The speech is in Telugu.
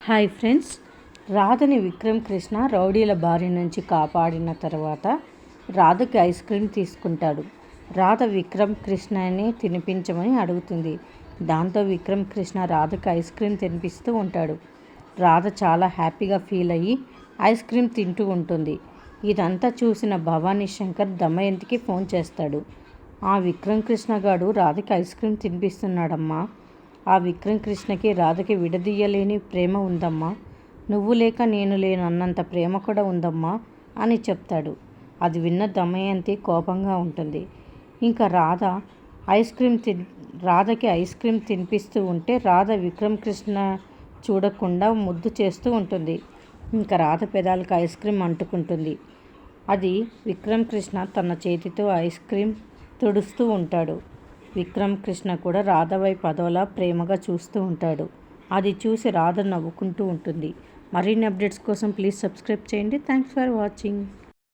హాయ్ ఫ్రెండ్స్, రాధని విక్రమ్ కృష్ణ రౌడీల బారి నుంచి కాపాడిన తర్వాత రాధకి ఐస్ క్రీమ్ తీసుకుంటాడు. రాధ విక్రమ్ కృష్ణని తినిపించమని అడుగుతుంది. దాంతో విక్రమ్ కృష్ణ రాధకి ఐస్ క్రీమ్ తినిపిస్తూ ఉంటాడు. రాధ చాలా హ్యాపీగా ఫీల్ అయ్యి ఐస్ క్రీమ్ తింటూ ఉంటుంది. ఇదంతా చూసిన భవానీ శంకర్ దమయంతికి ఫోన్ చేస్తాడు. ఆ విక్రమ్ కృష్ణ గాడు రాధకి ఐస్ క్రీమ్ తినిపిస్తున్నాడమ్మా. ఆ విక్రమ్ కృష్ణకి రాధకి విడదీయలేని ప్రేమ ఉందమ్మా. నువ్వు లేక నేను లేను అన్నంత ప్రేమ కూడా ఉందమ్మా అని చెప్తాడు. అది విన్న దమయంతి కోపంగా ఉంటుంది. ఇంకా రాధకి ఐస్ క్రీమ్ తినిపిస్తూ ఉంటే రాధ విక్రమ్ కృష్ణ చూడకుండా ముద్దు చేస్తూ ఉంటుంది. ఇంకా రాధ పెదాలకు ఐస్ క్రీమ్ అంటుకుంటుంది. అది విక్రమ్ కృష్ణ తన చేతితో ఐస్ క్రీమ్ తుడుస్తూ ఉంటాడు. విక్రమ్ కృష్ణ కూడా రాధ వైపు అదోలా ప్రేమగా చూస్తూ ఉంటాడు. అది చూసి రాధ నవ్వుకుంటూ ఉంటుంది. మరిన్ని అప్డేట్స్ కోసం ప్లీజ్ సబ్స్క్రైబ్ చేయండి. Thanks for watching.